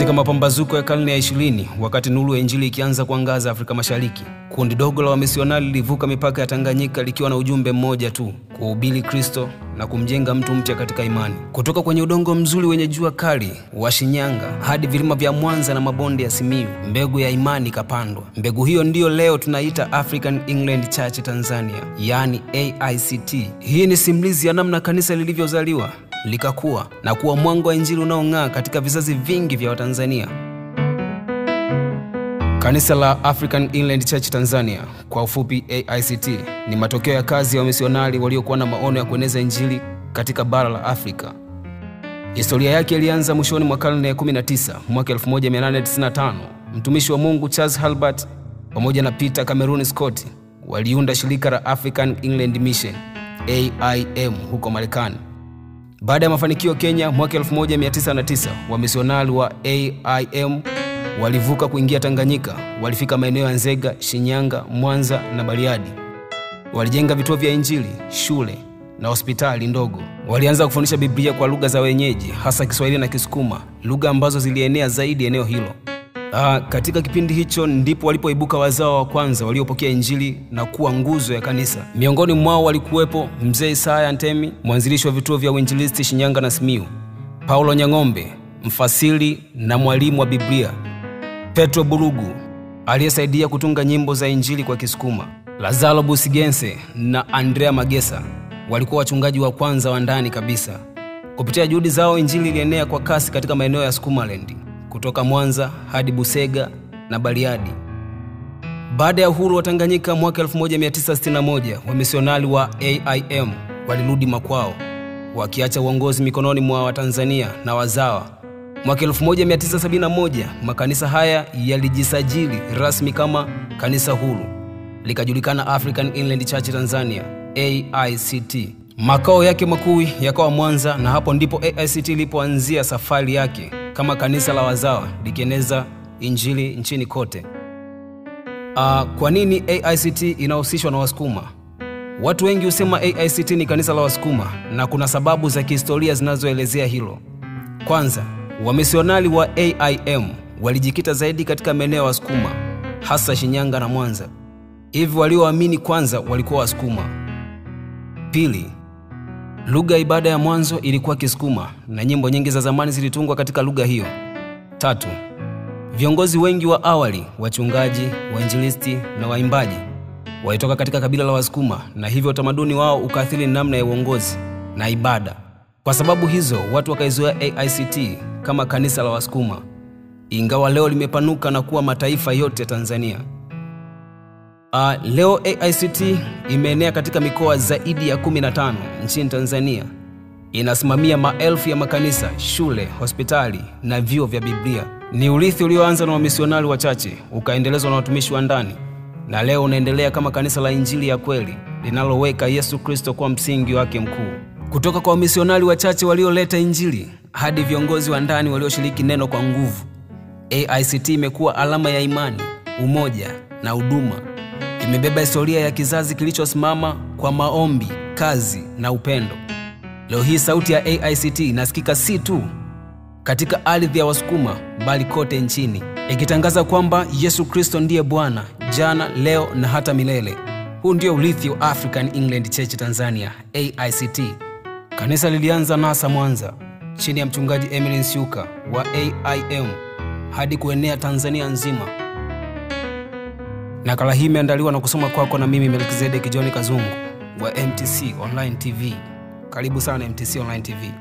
Katika mapambazuko ya karne ya 20, wakati nuru ya Injili ikianza kuangaza Afrika Mashariki, kundi dogo la wamisionari lilivuka mipaka ya Tanganyika likiwa na ujumbe mmoja tu: kuhubiri Kristo na kumjenga mtu mpya katika imani. Kutoka kwenye udongo mzuri wenye jua kali wa Shinyanga hadi vilima vya Mwanza na mabonde ya Simiyu, mbegu ya imani kapandwa. Mbegu hiyo ndiyo leo tunaita African England Church Tanzania, yani AICT. Hii ni simulizi ya namna kanisa lilivyozaliwa, likakua na kuwa mwanga wa Injili unaong'aa katika vizazi vingi vya Watanzania. Kanisa la African England Church Tanzania, kwa ufupi AICT, ni matokeo ya kazi ya wamisionari waliokuwa na maono ya kueneza Injili katika bara la Afrika. Historia yake ilianza mwishoni mwa karne ya 19, mwaka 1895. Mtumishi wa Mungu Charles Halbert pamoja na Peter Cameron Scott waliunda shirika la African England Mission AIM huko Marekani. Baada ya mafanikio Kenya mwaka 1909, wamisionari wa AIM walivuka kuingia Tanganyika. Walifika maeneo ya Nzega, Shinyanga, Mwanza na Bariadi. Walijenga vituo vya Injili, shule na hospitali ndogo. Walianza kufundisha Biblia kwa lugha za wenyeji, hasa Kiswahili na Kisukuma, lugha ambazo zilienea zaidi eneo hilo. Katika kipindi hicho ndipo walipoibuka wazao wa kwanza waliopokea Injili na kuwa nguzo ya kanisa. Miongoni mwao walikuwepo Mzee Isaya Ntemi, mwanzilishi wa vituo vya uinjilisti Shinyanga na Simiyu; Paulo Nyang'ombe, mfasiri na mwalimu wa Biblia; Petro Burugu, aliyesaidia kutunga nyimbo za Injili kwa Kisukuma; Lazaro Busigense na Andrea Magesa walikuwa wachungaji wa kwanza wa ndani kabisa. Kupitia juhudi zao, Injili ilienea kwa kasi katika maeneo ya Sukumaland, kutoka Mwanza hadi Busega na Bariadi. Baada ya uhuru wa Tanganyika mwaka 1961, wamisionari wa AIM walirudi makwao, wakiacha uongozi mikononi mwa Watanzania na wazawa. Mwaka 1971, makanisa haya yalijisajili rasmi kama kanisa huru, likajulikana African England Church Tanzania AICT. Makao yake makuu yakawa Mwanza, na hapo ndipo AICT ilipoanzia safari yake kama kanisa la wazawa likieneza Injili nchini kote. Kwa nini AICT inahusishwa na Wasukuma? Watu wengi husema AICT ni kanisa la Wasukuma, na kuna sababu za kihistoria zinazoelezea hilo. Kwanza, wamisionari wa AIM walijikita zaidi katika maeneo ya Wasukuma, hasa Shinyanga na Mwanza. Hivi walioamini kwanza walikuwa Wasukuma. Pili, lugha ya ibada ya mwanzo ilikuwa Kisukuma na nyimbo nyingi za zamani zilitungwa katika lugha hiyo. Tatu, viongozi wengi wa awali, wachungaji, wainjilisti na waimbaji, walitoka katika kabila la Wasukuma, na hivyo utamaduni wao ukaathiri namna ya uongozi na ibada. Kwa sababu hizo, watu wakaizoea AICT kama kanisa la Wasukuma, ingawa leo limepanuka na kuwa mataifa yote ya Tanzania. Leo AICT imeenea katika mikoa zaidi ya 15 nchini Tanzania. Inasimamia maelfu ya makanisa, shule, hospitali na vyuo vya Biblia. Ni urithi ulioanza na wamisionari wachache, ukaendelezwa na watumishi wa ndani, na leo unaendelea kama kanisa la Injili ya kweli linaloweka Yesu Kristo kwa msingi wake mkuu. Kutoka kwa wamisionari wachache walioleta Injili hadi viongozi wa ndani walioshiriki neno kwa nguvu, AICT imekuwa alama ya imani, umoja na huduma. Imebeba historia ya kizazi kilichosimama kwa maombi, kazi na upendo. Leo hii sauti ya AICT inasikika si tu katika ardhi ya Wasukuma, bali kote nchini, ikitangaza kwamba Yesu Kristo ndiye Bwana, jana, leo na hata milele. Huu ndio urithi wa African England Church Tanzania AICT. Kanisa lilianza NASA Mwanza chini ya mchungaji Emily Nsiuka wa AIM hadi kuenea Tanzania nzima. Nakala hii imeandaliwa na kusoma kwako na mimi Melkizedek John Kazungu wa MTC Online TV. Karibu sana MTC Online TV.